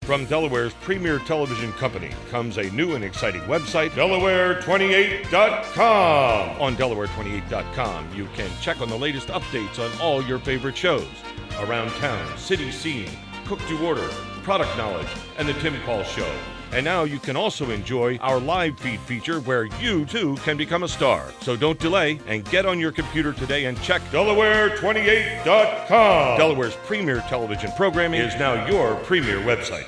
From Delaware's premier television company comes a new and exciting website, Delaware28.com. On Delaware28.com, you can check on the latest updates on all your favorite shows. Around town, city scene, cook to order, product knowledge, and the Tim Paul Show. And now you can also enjoy our live feed feature where you too can become a star. So don't delay and get on your computer today and check Delaware28.com. Delaware's premier television programming is now your premier website.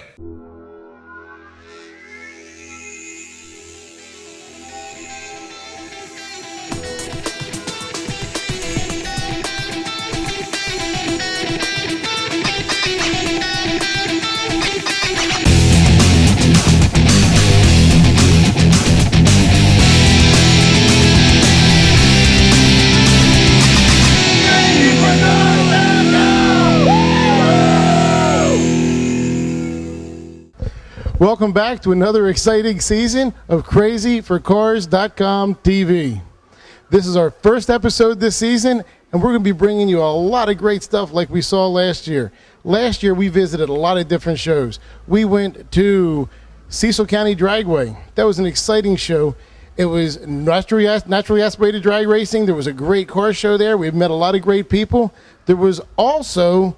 Welcome back to another exciting season of CrazyForCars.com TV. This is our first episode this season, and we're going to be bringing you a lot of great stuff like we saw last year. Last year, we visited a lot of different shows. We went to Cecil County Dragway. That was an exciting show. It was naturally aspirated drag racing. There was a great car show there. We met a lot of great people. There was also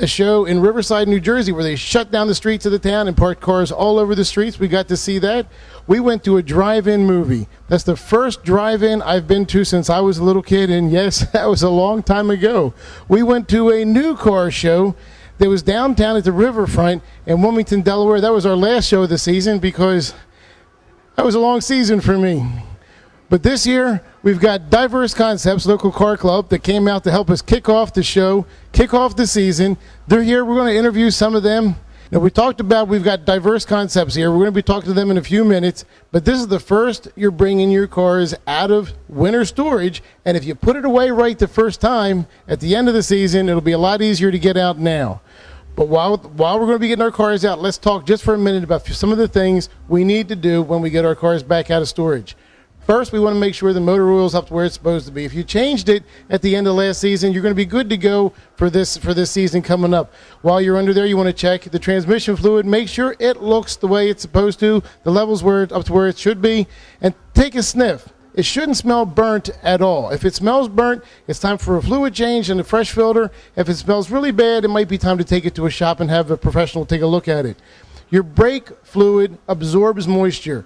a show in Riverside, New Jersey, where they shut down the streets of the town and parked cars all over the streets. We got to see that. We went to a drive-in movie. That's the first drive-in I've been to since I was a little kid, and yes, that was a long time ago. We went to a new car show that was downtown at the riverfront in Wilmington, Delaware. That was our last show of the season because that was a long season for me. But this year, we've got Diverse Concepts, local car club, that came out to help us kick off the show, kick off the season. They're here. We're going to interview some of them. Now, we talked about we've got Diverse Concepts here. We're going to be talking to them in a few minutes. But this is the first you're bringing your cars out of winter storage. And if you put it away right the first time, at the end of the season, it'll be a lot easier to get out now. But while we're going to be getting our cars out, let's talk just for a minute about some of the things we need to do when we get our cars back out of storage. First, we want to make sure the motor oil is up to where it's supposed to be. If you changed it at the end of last season, you're going to be good to go for this season coming up. While you're under there, you want to check the transmission fluid. Make sure it looks the way it's supposed to, the levels up to where it should be, and take a sniff. It shouldn't smell burnt at all. If it smells burnt, it's time for a fluid change and a fresh filter. If it smells really bad, it might be time to take it to a shop and have a professional take a look at it. Your brake fluid absorbs moisture.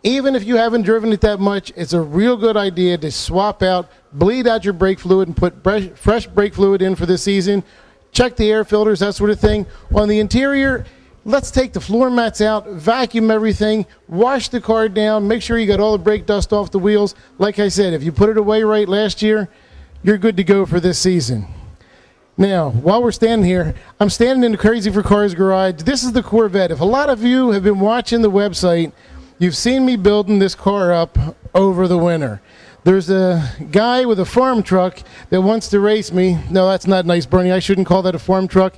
Even if you haven't driven it that much, it's a real good idea to swap out, bleed out your brake fluid, and put fresh brake fluid in for this season. Check the air filters, that sort of thing. On the interior, let's take the floor mats out, vacuum everything, wash the car down, make sure you got all the brake dust off the wheels. Like I said, if you put it away right last year, you're good to go for this season. Now, while we're standing here, I'm standing in the Crazy for Cars garage. This is the Corvette. If a lot of you have been watching the website, you've seen me building this car up over the winter. There's a guy with a farm truck that wants to race me. No, that's not nice, Bernie. I shouldn't call that a farm truck.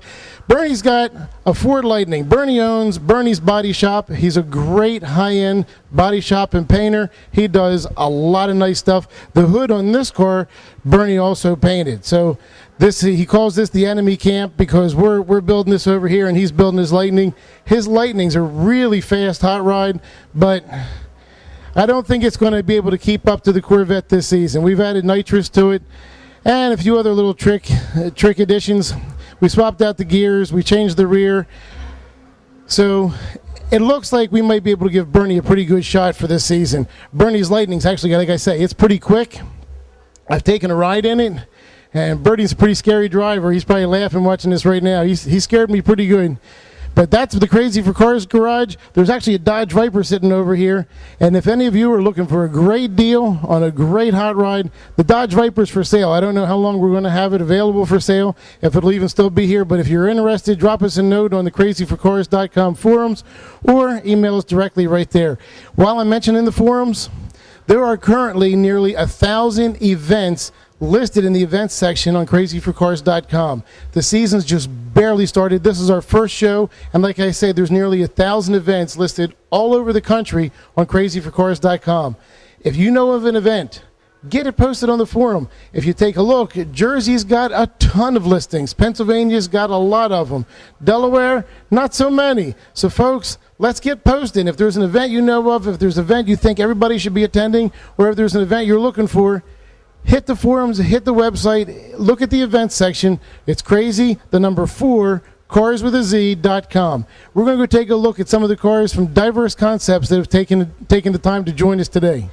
Bernie's got a Ford Lightning. Bernie owns Bernie's Body Shop. He's a great high-end body shop and painter. He does a lot of nice stuff. The hood on this car, Bernie also painted. So he calls this the enemy camp because we're building this over here and he's building his Lightning. His Lightning's a really fast hot rod, but I don't think it's going to be able to keep up to the Corvette this season. We've added nitrous to it and a few other little trick additions. We swapped out the gears. We changed the rear. So it looks like we might be able to give Bernie a pretty good shot for this season. Bernie's Lightning's actually, like I say, it's pretty quick. I've taken a ride in it, and Bernie's a pretty scary driver. He's probably laughing watching this right now. He scared me pretty good. But that's the Crazy for Cars garage. There's actually a Dodge Viper sitting over here. And if any of you are looking for a great deal on a great hot ride, the Dodge Viper's for sale. I don't know how long we're going to have it available for sale, if it'll even still be here. But if you're interested, drop us a note on the CrazyForCars.com forums or email us directly right there. While I'm mentioning the forums, there are currently nearly 1,000 events listed in the events section on CrazyForCars.com. The season's just barely started. This is our first show, and like I said, there's nearly 1,000 events listed all over the country on CrazyForCars.com. If you know of an event get it posted on the forum. If you take a look, Jersey's got a ton of listings. Pennsylvania's got a lot of them. Delaware, not so many. So, folks, let's get posting. If there's an event you know of, if there's an event you think everybody should be attending, or if there's an event you're looking for, hit the forums, hit the website, look at the events section. It's crazy, the number 4, carswithaz.com. We're going to go take a look at some of the cars from Diverse Concepts that have taken the time to join us today.